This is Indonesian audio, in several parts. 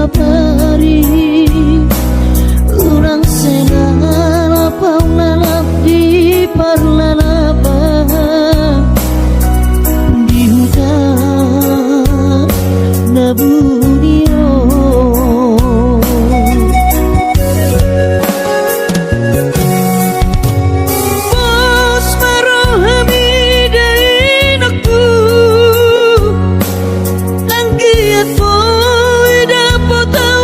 papari urang senang paulalap di parlalapan di hutan nabunio bos marohami dari nakku langgiat boy dapat tau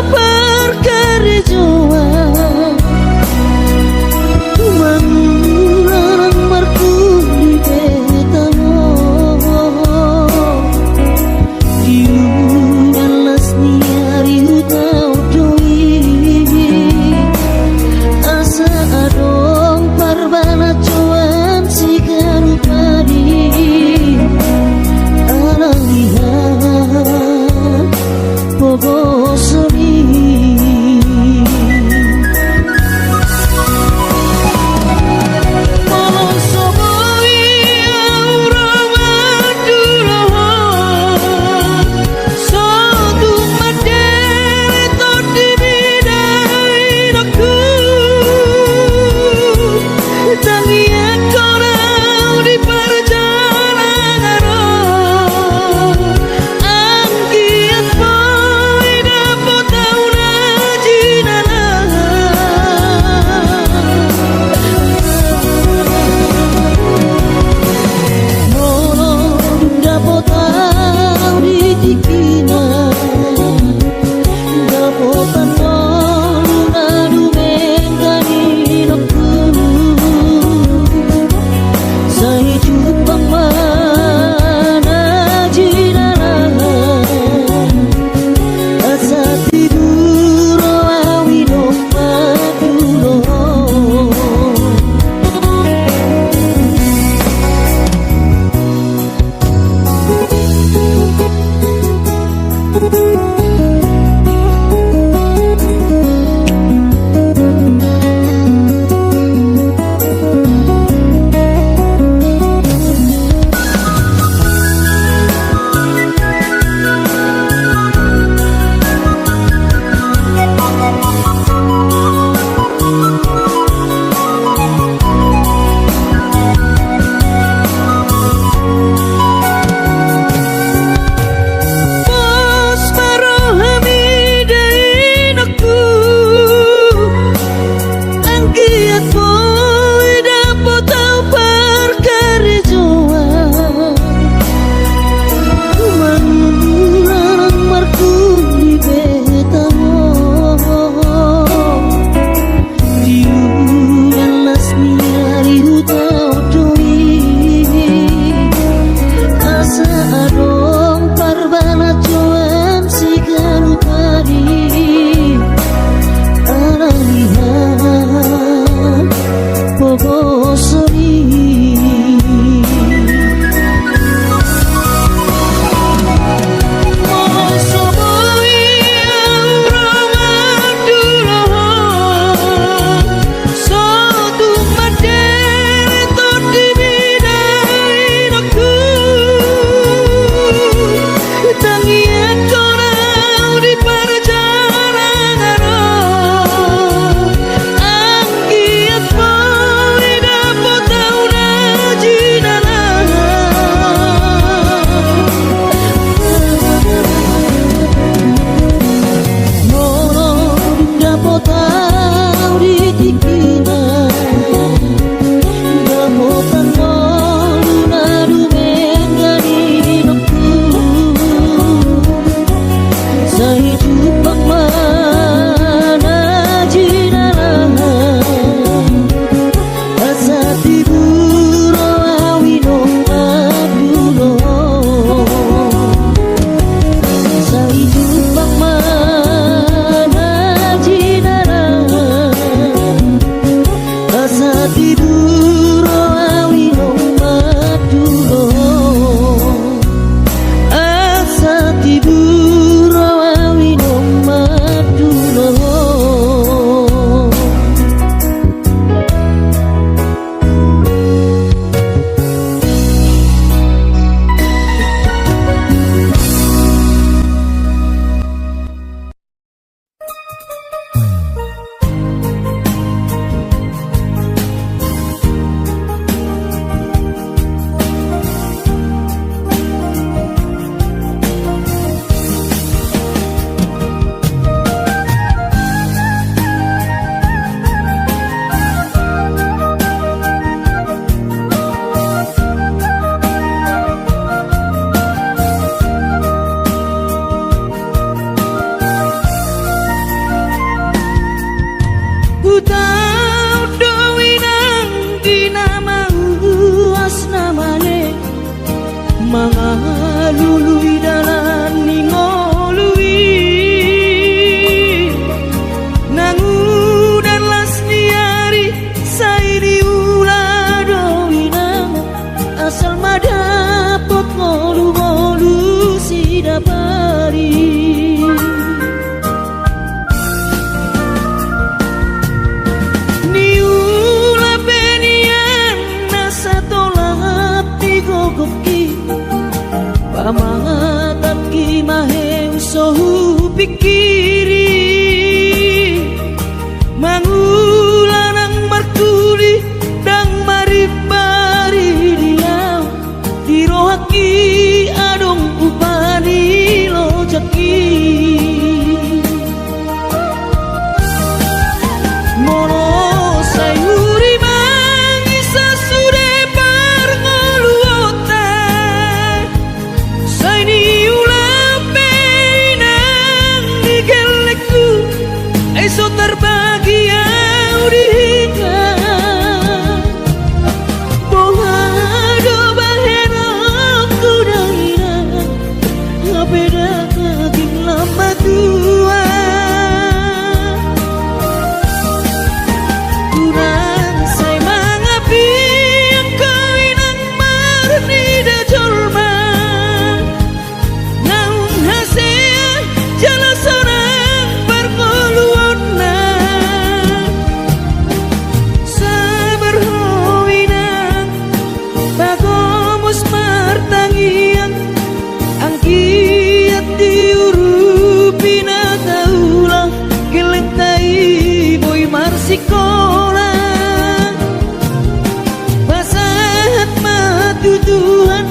tutuhan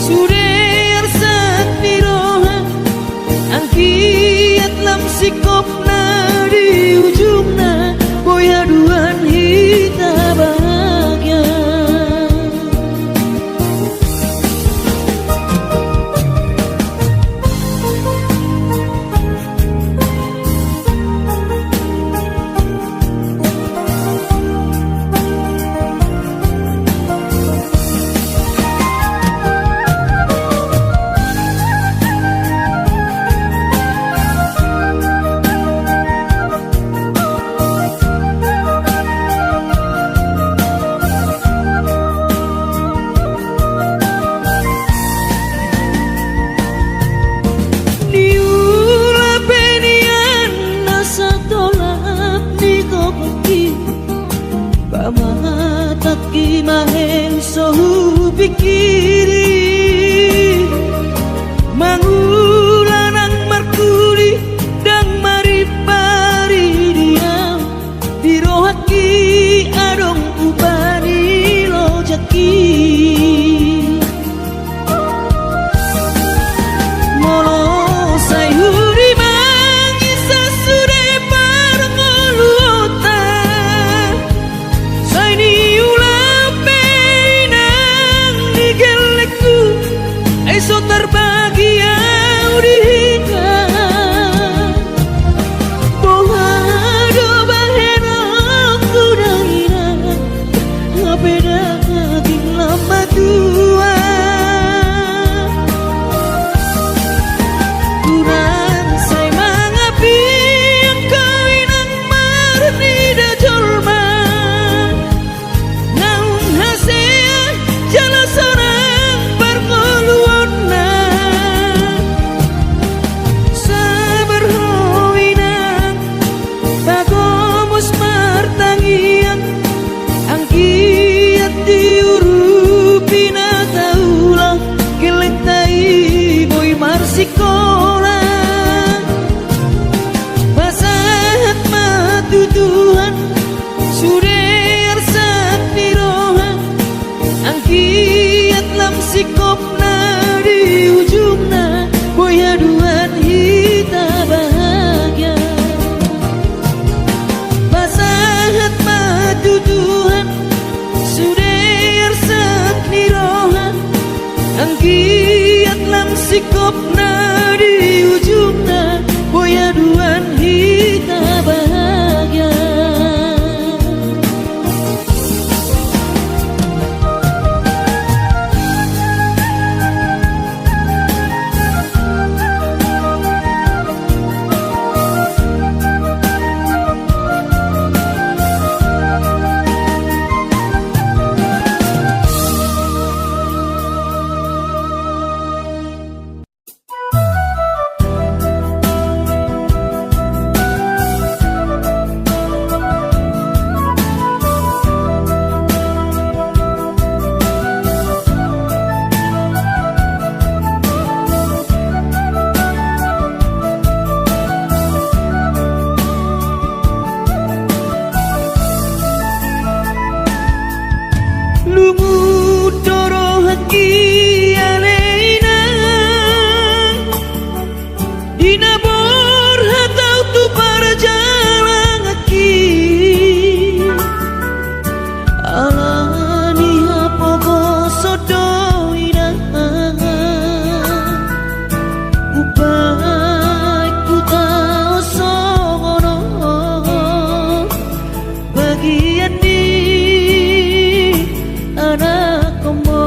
sudah arsat piroha angkiat lam sikopna di ujungna boy haduan hita bahagia. Pamataki maheng sohu pikiri mangulanang markuri dang maripari diam birohaki adong ubani lojaki molo sayuri mangisa sude parngoluota saini ulape nang digeleku eso terbahagia udika bohado bahena kudaina ngapeda lama tua kurang say mangapi ang kainang marni da jolma naung hasea jala sorang parngoluan na sabar hoinang bagomus martangian ang kiat diurupi na taulah geleng tai boy marsikola basahat matutuhan sudah arsat piroha ang kiat lam sikopna di ujungna boy haduan hita bahagia basahat matutuhan sudah arsat piroha ang kiat lam sikopna di ujungna boy haduan hita bahagia. Lumut doro haki aleina dinabor hatau tu para jalan haki alani hapogo sodoina upai kutao songono bagian di anak komo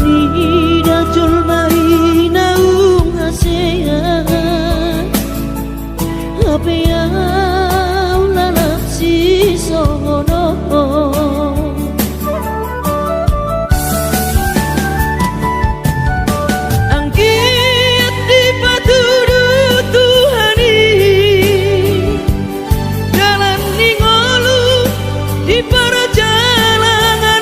Nida jol mai naung asean Ape au lalap si sono Angkiat di patudu Tuhani Jalan ningolu di perjalanan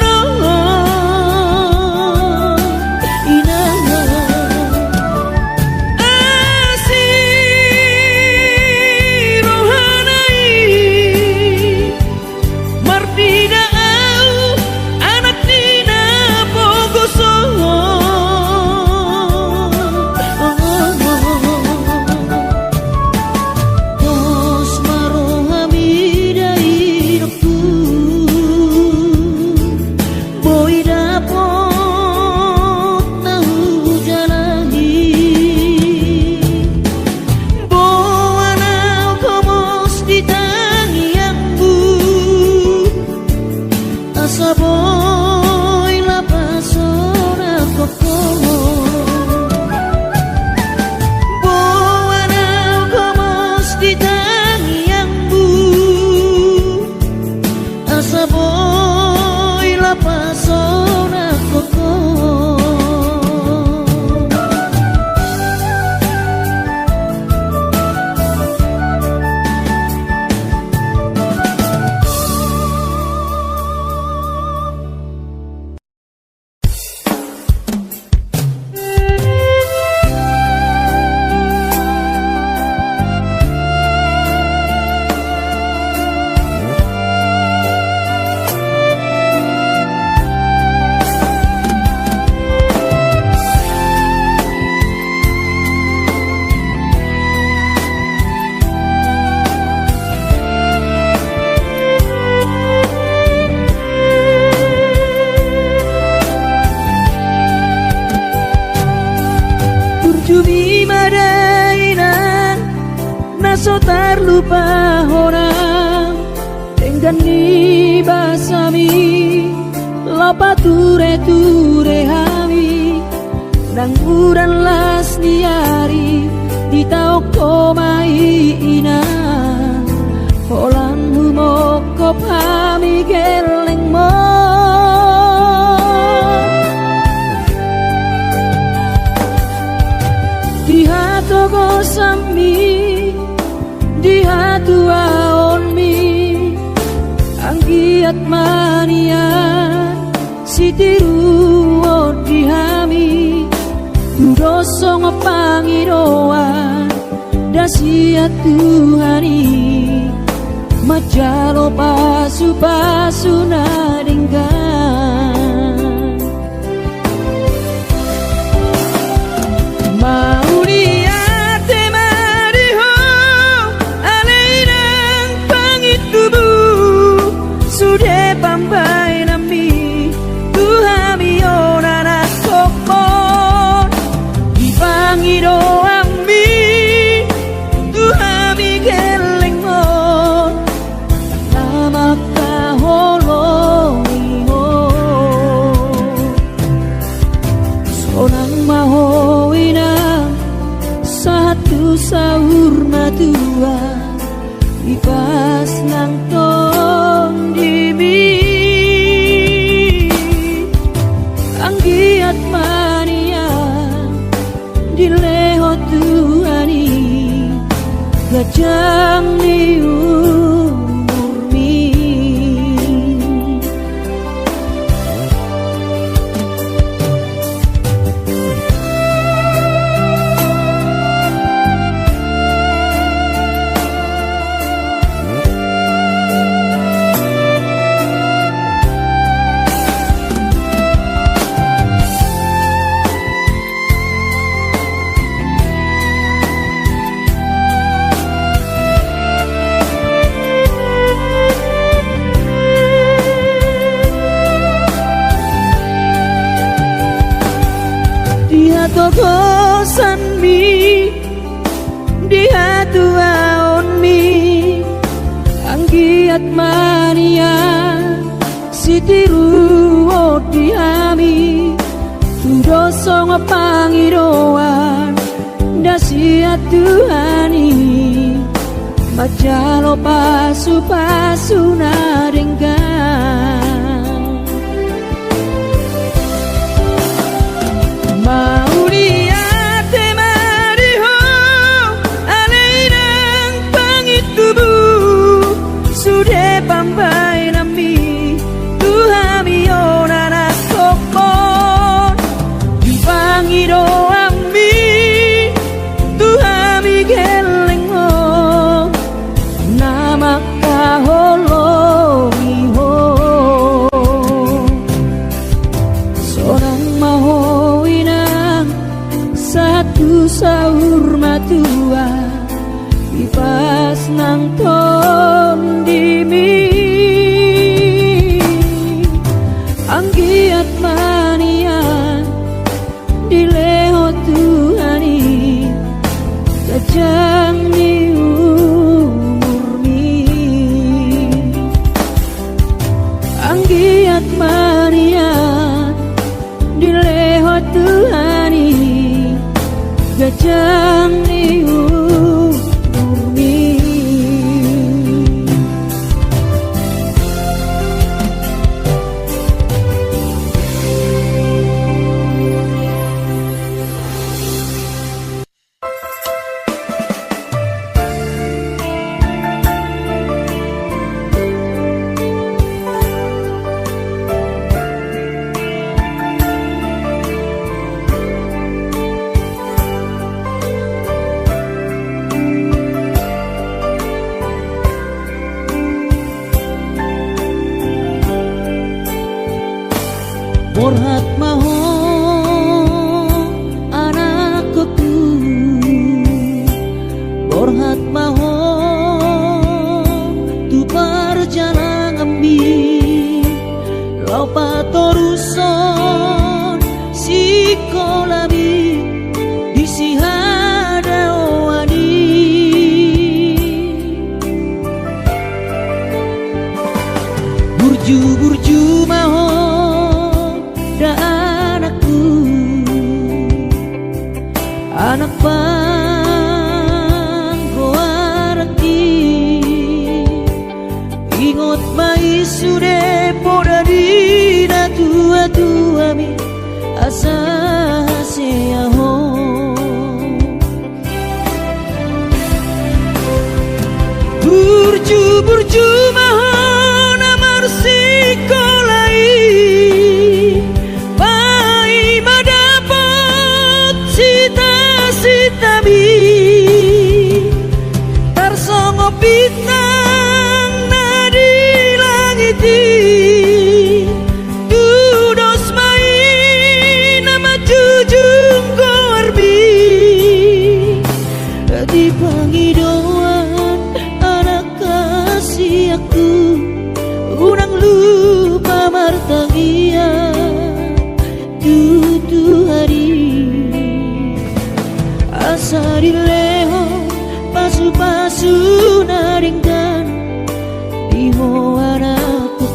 Jumi madainan naso terlupa orang dengan ni basami lopa ture hami nang uran las diari di tau komai ina holan humoko pami geleng mo Toko sami di hatu aon mi anggiat mania sitiru di hami doso ngapangiroan dasiat Tuhani majalo pasu nadinggan mau dia Pampai nami Tuhami onana kokon Ipangiro ami Tuhami geleng mon Nama kaholoiho Sonang mahoina Satu sahur matua Ipas nang tong dibi Anggiat mania Dileho Tuhani Gajang ni umurmi Tokosan mi di hatu aon mi anggiat mania sitiru di hami songo pangiroan dasiat Tuhani bacalo pasu-pasu naringgan mau diate mariho alainang pangitubu sudah pambai nami Tuhami onana kokon di pangiro ami Tuhami gelengo nama kaholomiho seorang mahowinang satu sahur matua ipas nang tom dimi anggiat manian dileho Tuhani kajang ni umurmi anggiat manian dileho Tuhani kajang ni umurmi Borhat maho anakku Borhat maho tu perjalanan ambi Lopa toruson sikolabi disihada wani Burju-burju maho anak panggoaraki ingot mai sude poda dina tua-tua mi asa seaho burju-burju mahon amar sikolai sitabi tarsongo bintang nadi langiti dudos mai nama jujung korbi di pangidauan anak kasih aku unang lupa martangia tutu hari asari leho pasu-pasu naringgan diho anakku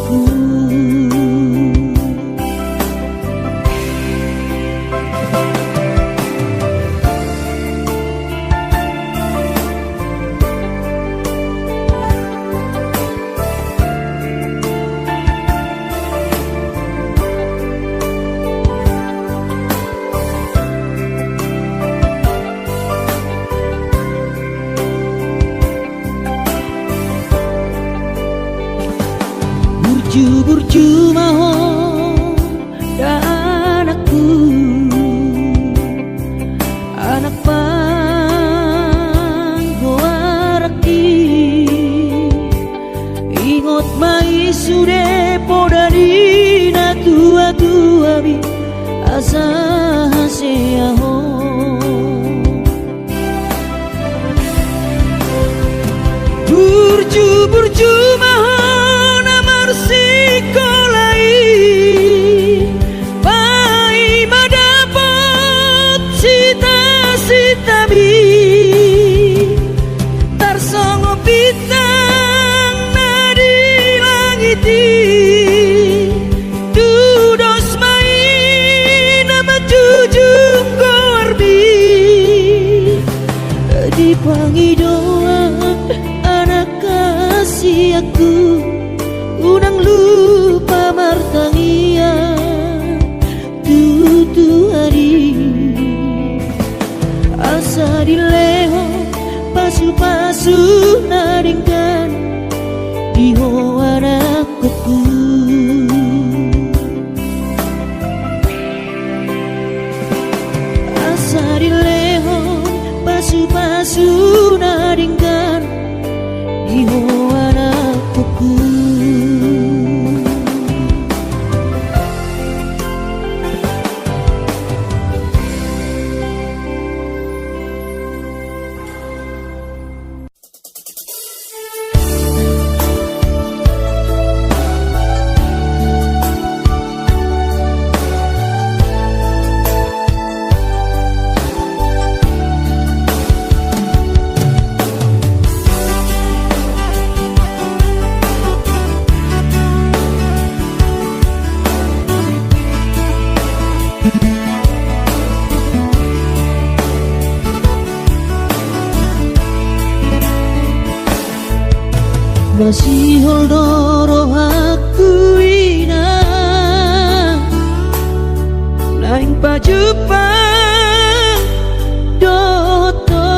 wangi doang anak kasih aku unang lupa martangia tutu hari asa dileho pasu-pasu naringkan diho anakku asa dileho pasu-pasu naringkan diho anakku masih holdoro aku ina naing pajupang doto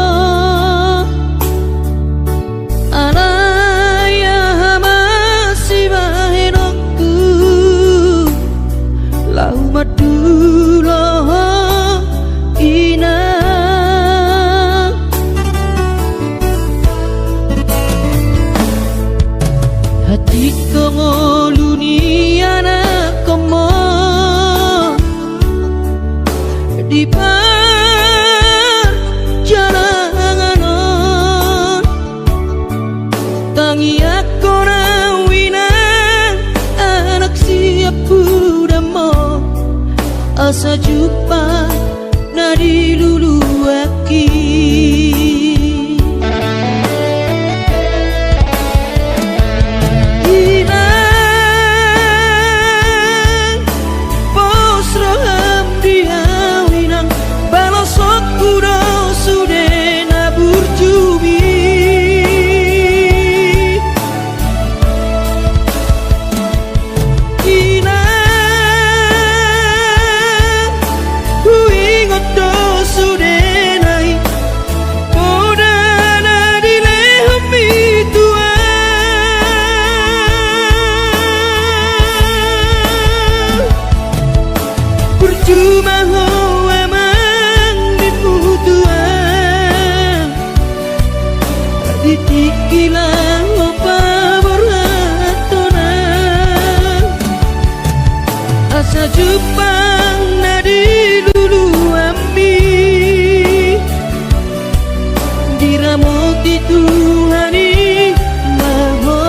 alaya masih bahenokku lau madulo ina hatiku ngoluni anak komo di perjalanan tangi aku nawinan anak siap budamo asa jumpa nadi lulu aki cuma ho emang diputuan ditikilan opa berhatonan asa jupang nadi lulu ambi diramoti Tuhani maho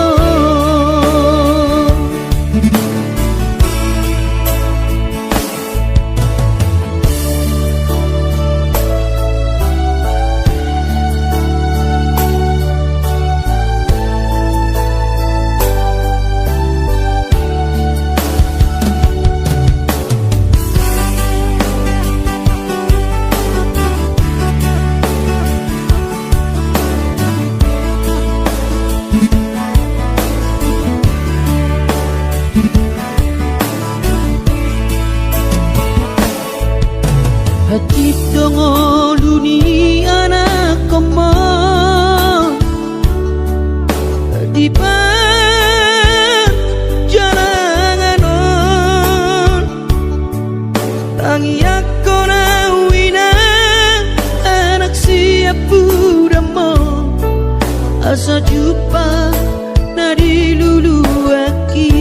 hati dongo luni anak komo di perjalanan tangi aku nawina anak siap budamo asa jumpa nadi lulu aki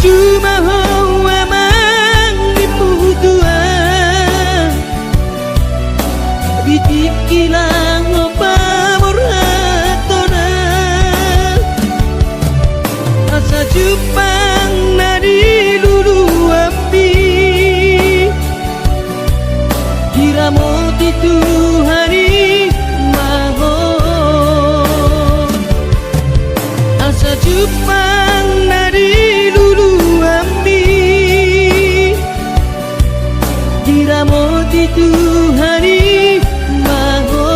cuma amang dimutuan bitikilang pamorhatona asa Jepang nadi lulu api diramoti Tuhani maho asa Jepang nadi lulu api diramoti Tuhani maho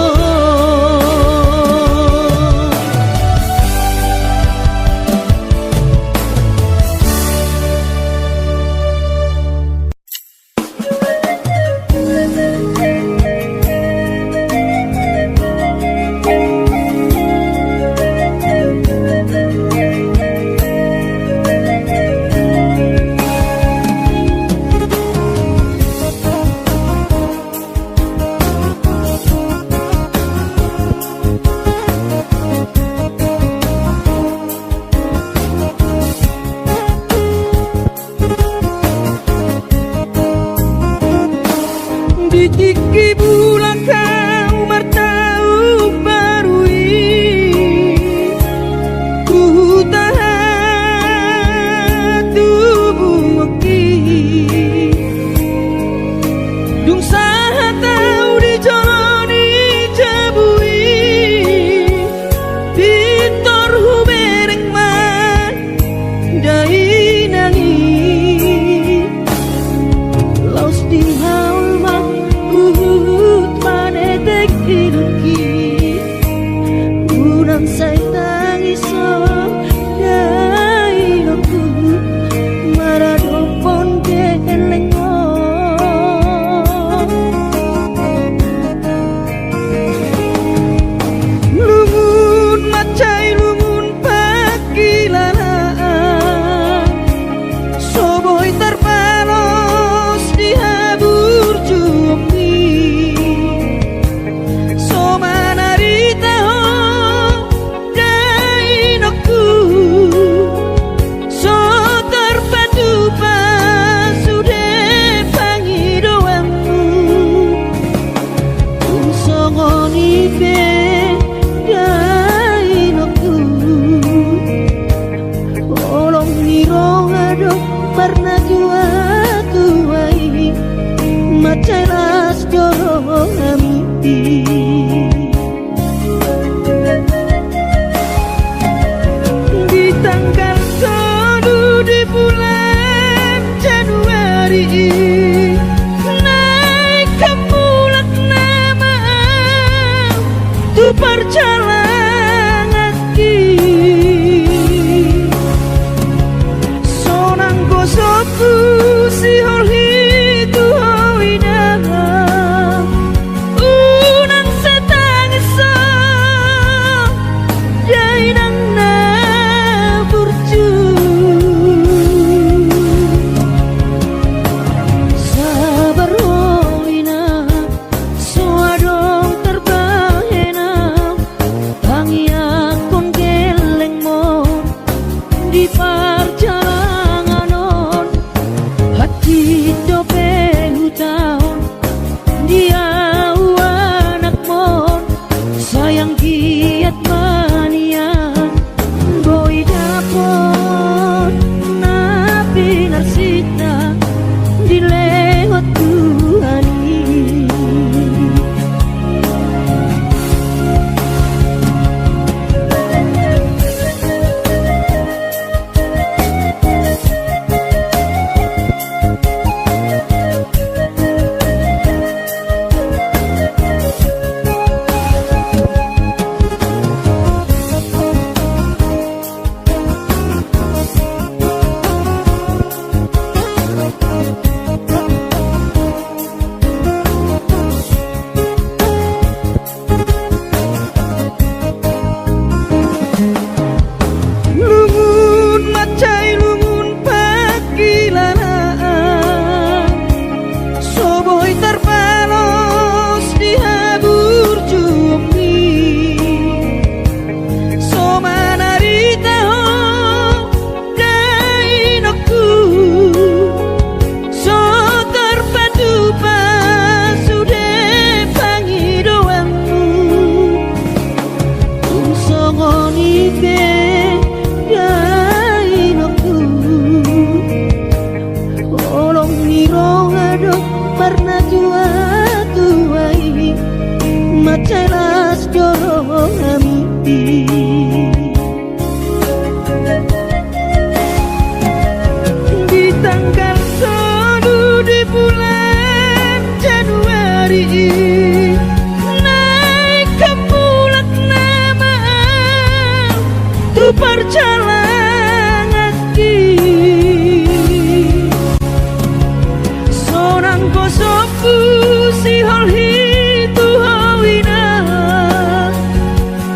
Ditiki bulan kau martau barui ku tahan tubuh oki dung saha tau dijoloni jabui Victor hubereng man dai nangi laus di unang say tangiso dai aku maradopon kelengo lumun macai lumun pakilalaan soboy terpalos di habur jumi Pernah jua tuai macelas dorong amiti di tanggal 1 di bulan Januari naik ke mulak nama tu perjalanan aki soku si holhi tu hoina unang setangisa jainang na burju sabar hoina soadong terbahena pangiak kon geleng mo di perjalanan hati dope hutang dia anak mon sayang giat manian boy dapon napi narsita dilewat Tuhani ngoni ke gainoku olong niro ngadok pernah jua tuai macelas jorong amiti di tanggal 1 di bulan Januari naik ke mulak nama tu perjalanan ki sonang kosoku si holhi tu hawina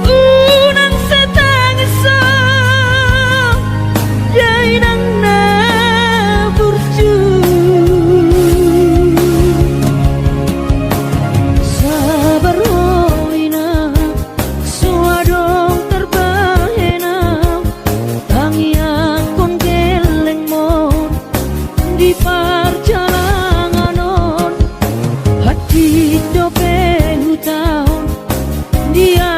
unang setangisa jainang na burju sabar hoina suadong terbahena tangiang kon geleng mon di perjalanan hati dope hutang dia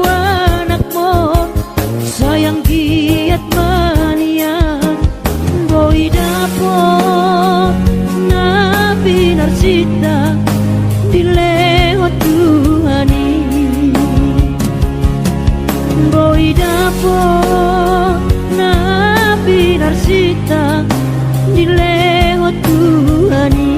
anak mon sayang giat manian boy dapot nabi narsita dilewat Tuhani boy dapot nabi narsita dilewat Tuhani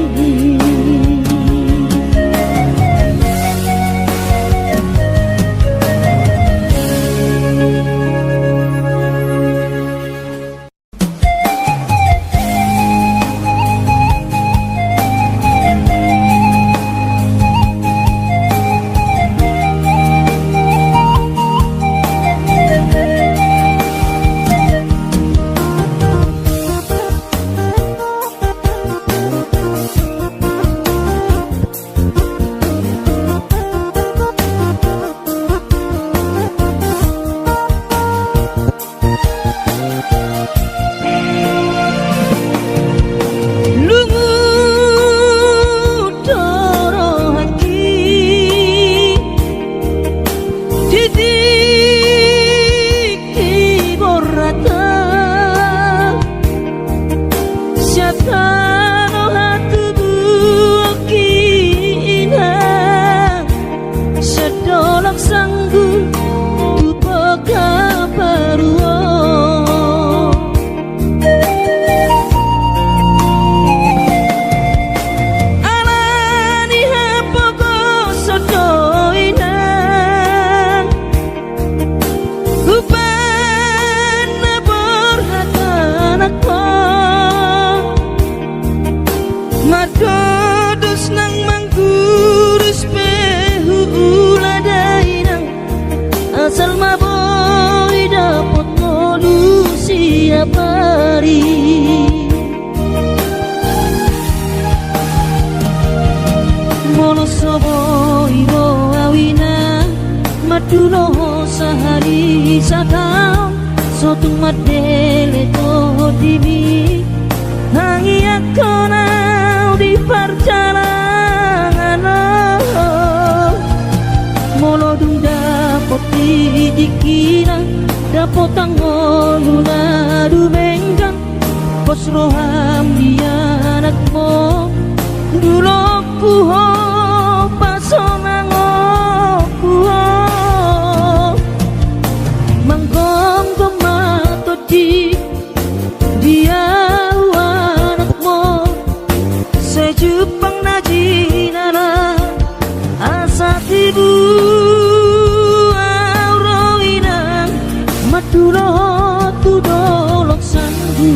Madodos nang manggurus pehu uladainang asal maboy dapot molu siap hari mono soboy bo awina maduno sehari sakau sotung madele to dimi hangi akona di perjalanan molo dung dapot dikira dapot angoluna dumenggang pos roham dia anakmu dulu kuho pasonango kuho manggong tomato di dia Jepang najinara asa tibu auroinang matulo tudolok sandu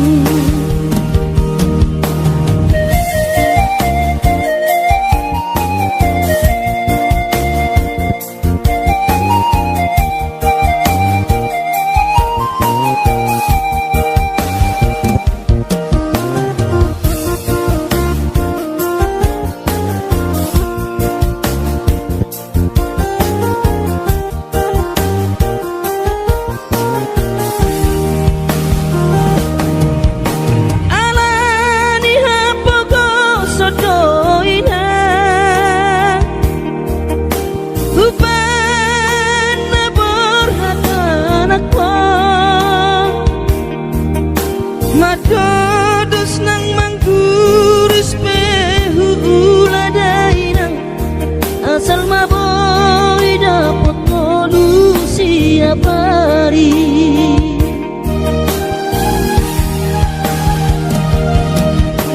setiap hari.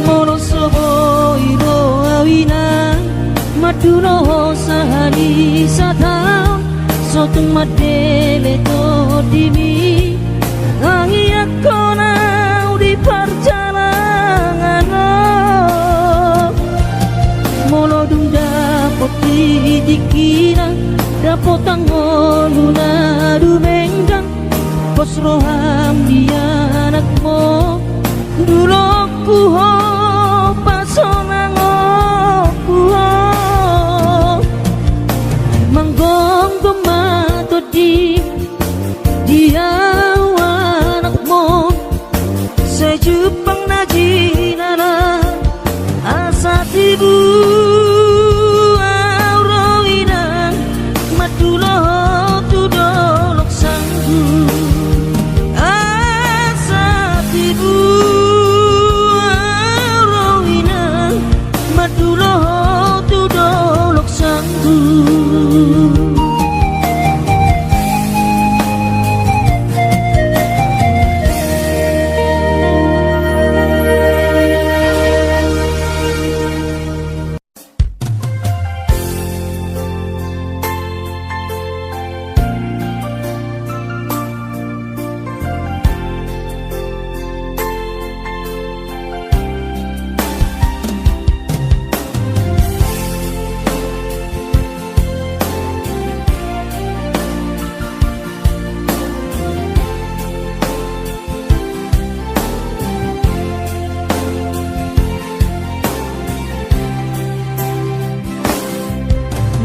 Mono sobo iro awina Maduro sahani satau Sotung madele to dimi Angi akona di perjalanan Mono dung dapot dikina Dapot tangon luna dumenggang Pos roham dia anakmu Dulokku ho pasonang aku ho Manggong tomato di dia anakmu Sejupang na jinana asa tibu auroinang madulo tudolok sanggu asa tibu auroinang madulo tudolok sanggu.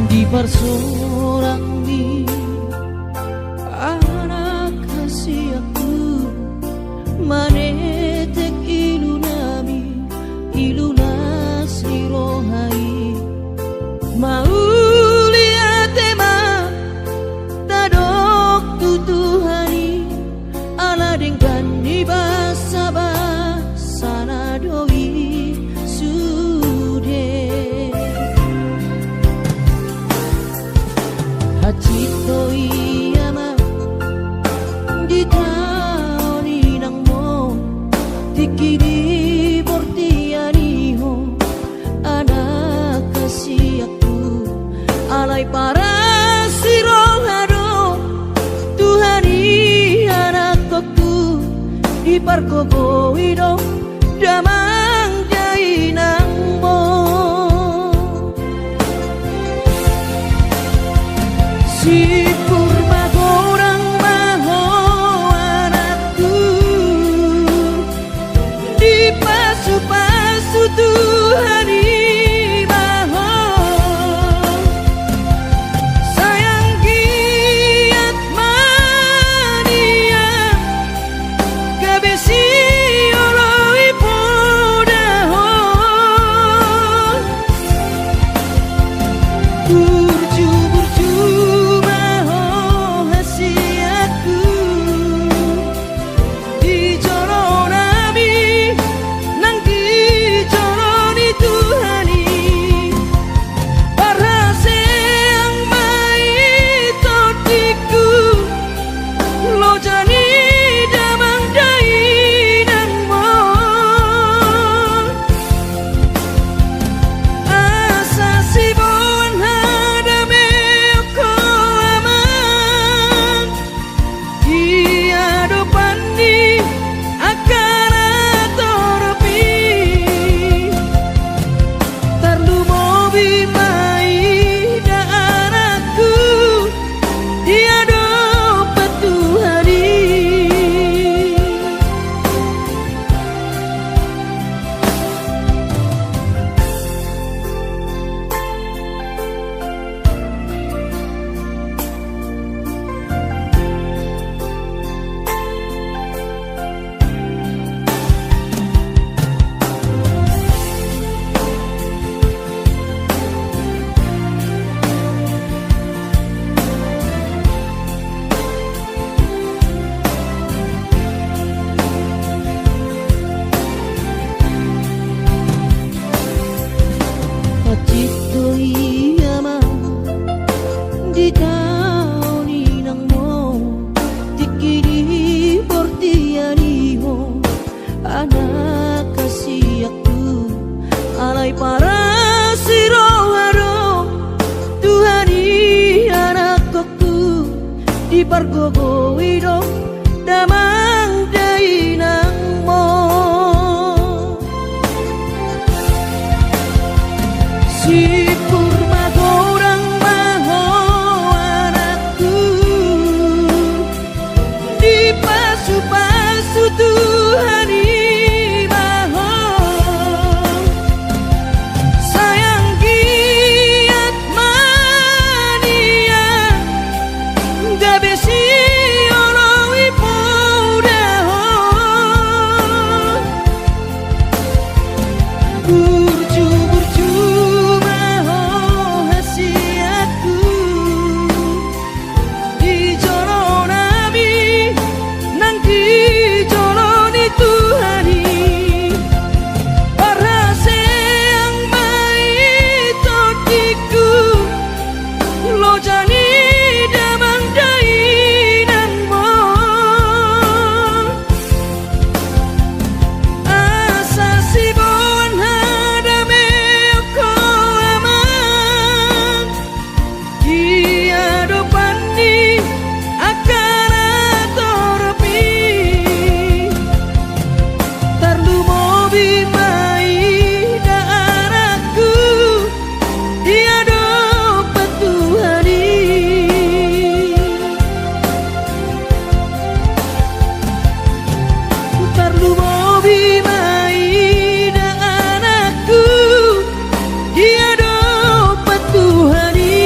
Di bersorang di anak kasih aku manetek ilunami ilunas irohai maulia tema tadok tutuhani ala dengan di basa sana doi sude Hachito iyama di taoni nang mo tikini bortiani ho anak kasih aku alay para sirongado Tuhani anak aku di parkobo ido damang jai nang mo Si purba gorang maho anakku Di pasu-pasu Tuhani maho Sayang giat mania Kabesi oloi di pargogo widok damang dainang mo si purma gorang maho anakku di pasu-pasu Tuhan maho sayang giat mania gabesi olowi podaho burju-burju maho hasiatku di jolo nami nang di jolo ni Tuhani parase yang mai totiku lo jani damang dainan mo asa si bon hadame ko aman dia dopani akan atoropi tarlu mobi mai daaraku dia dopat Tuhani tarlu mobi mai daaraku dia dopat Tuhani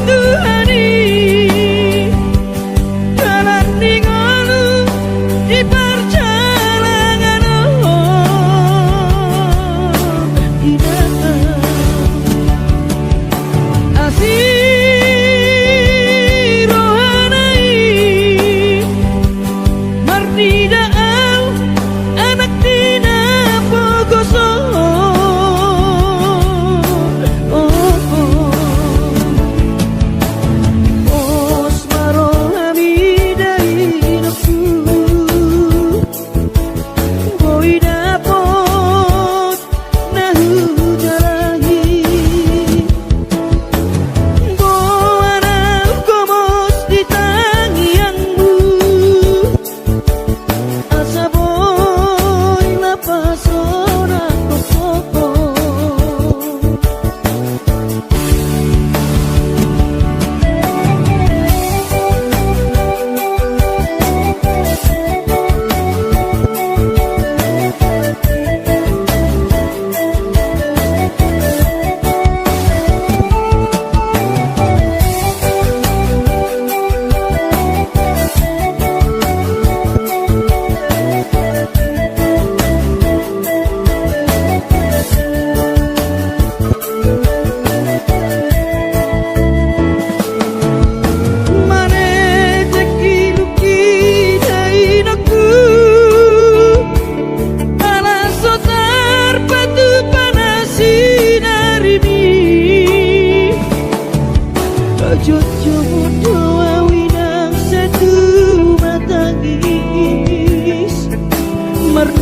Tuhani jalan ning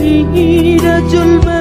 رجل